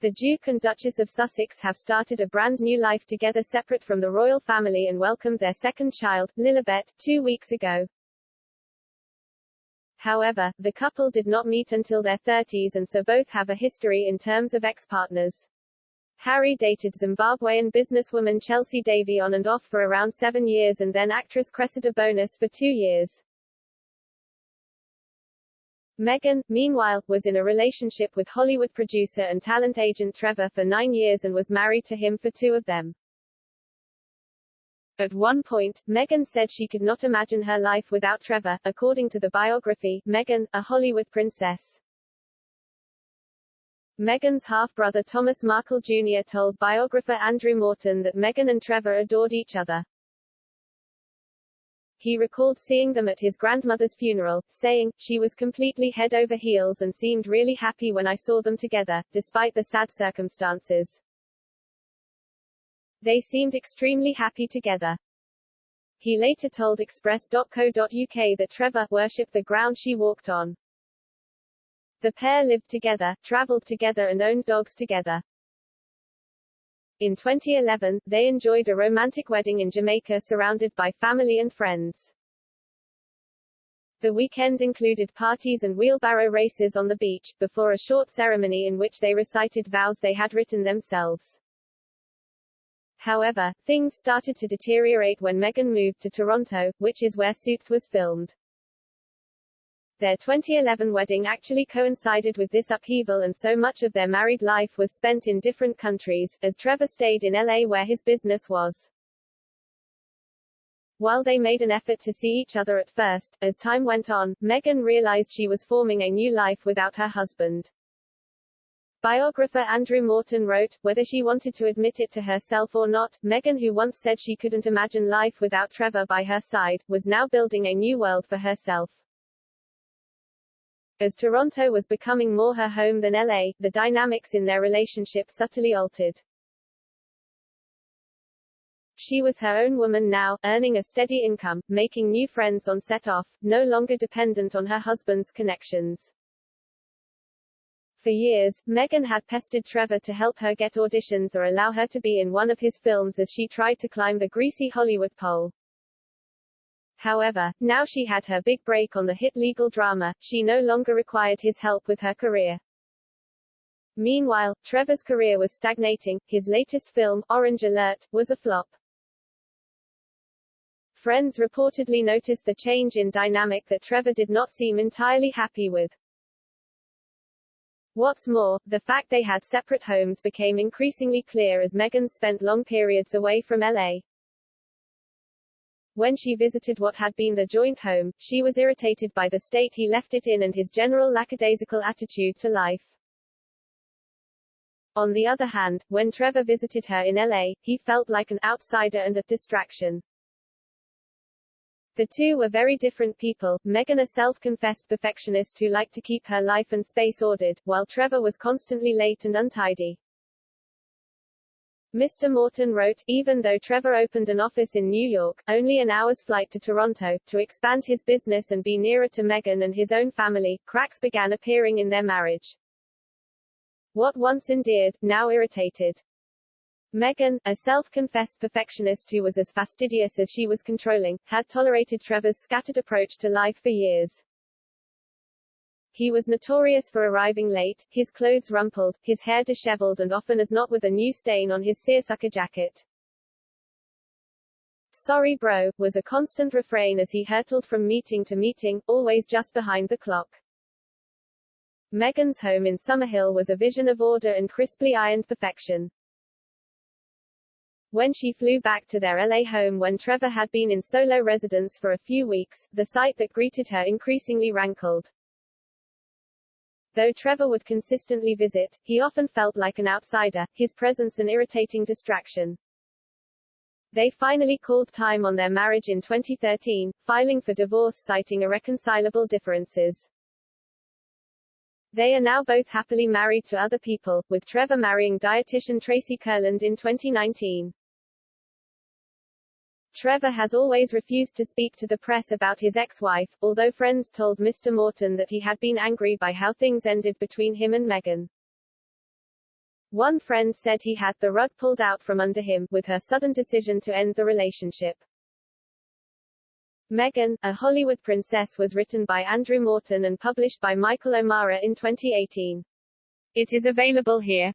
The Duke and Duchess of Sussex have started a brand new life together separate from the royal family and welcomed their second child, Lilibet, 2 weeks ago. However, the couple did not meet until their 30s and so both have a history in terms of ex-partners. Harry dated Zimbabwean businesswoman Chelsea Davy on and off for around 7 years and then actress Cressida Bonas for 2 years. Meghan, meanwhile, was in a relationship with Hollywood producer and talent agent Trevor for 9 years and was married to him for 2 of them. At one point, Meghan said she could not imagine her life without Trevor, according to the biography, Meghan, a Hollywood Princess. Meghan's half-brother Thomas Markle Jr. told biographer Andrew Morton that Meghan and Trevor adored each other. He recalled seeing them at his grandmother's funeral, saying, "She was completely head over heels and seemed really happy when I saw them together, despite the sad circumstances. They seemed extremely happy together." He later told Express.co.uk that Trevor worshipped the ground she walked on. The pair lived together, traveled together and owned dogs together. In 2011, they enjoyed a romantic wedding in Jamaica surrounded by family and friends. The weekend included parties and wheelbarrow races on the beach, before a short ceremony in which they recited vows they had written themselves. However, things started to deteriorate when Meghan moved to Toronto, which is where Suits was filmed. Their 2011 wedding actually coincided with this upheaval and so much of their married life was spent in different countries, as Trevor stayed in LA where his business was. While they made an effort to see each other at first, as time went on, Meghan realized she was forming a new life without her husband. Biographer Andrew Morton wrote, whether she wanted to admit it to herself or not, Meghan, who once said she couldn't imagine life without Trevor by her side, was now building a new world for herself. As Toronto was becoming more her home than LA, the dynamics in their relationship subtly altered. She was her own woman now, earning a steady income, making new friends on set off, no longer dependent on her husband's connections. For years, Meghan had pestered Trevor to help her get auditions or allow her to be in one of his films as she tried to climb the greasy Hollywood pole. However, now she had her big break on the hit legal drama, she no longer required his help with her career. Meanwhile, Trevor's career was stagnating. His latest film, Orange Alert, was a flop. Friends reportedly noticed the change in dynamic that Trevor did not seem entirely happy with. What's more, the fact they had separate homes became increasingly clear as Meghan spent long periods away from LA. When she visited what had been the joint home, she was irritated by the state he left it in and his general lackadaisical attitude to life. On the other hand, when Trevor visited her in LA, he felt like an outsider and a distraction. The two were very different people, Meghan a self-confessed perfectionist who liked to keep her life and space ordered, while Trevor was constantly late and untidy. Mr. Morton wrote, even though Trevor opened an office in New York, only an hour's flight to Toronto, to expand his business and be nearer to Meghan and his own family, cracks began appearing in their marriage. What once endeared, now irritated. Meghan, a self-confessed perfectionist who was as fastidious as she was controlling, had tolerated Trevor's scattered approach to life for years. He was notorious for arriving late, his clothes rumpled, his hair disheveled and often as not with a new stain on his seersucker jacket. "Sorry bro," was a constant refrain as he hurtled from meeting to meeting, always just behind the clock. Meghan's home in Summerhill was a vision of order and crisply ironed perfection. When she flew back to their LA home when Trevor had been in solo residence for a few weeks, the sight that greeted her increasingly rankled. Though Trevor would consistently visit, he often felt like an outsider, his presence an irritating distraction. They finally called time on their marriage in 2013, filing for divorce citing irreconcilable differences. They are now both happily married to other people, with Trevor marrying dietitian Tracy Kurland in 2019. Trevor has always refused to speak to the press about his ex-wife, although friends told Mr. Morton that he had been angry by how things ended between him and Meghan. One friend said he had the rug pulled out from under him, with her sudden decision to end the relationship. Meghan, a Hollywood Princess was written by Andrew Morton and published by Michael O'Mara in 2018. It is available here.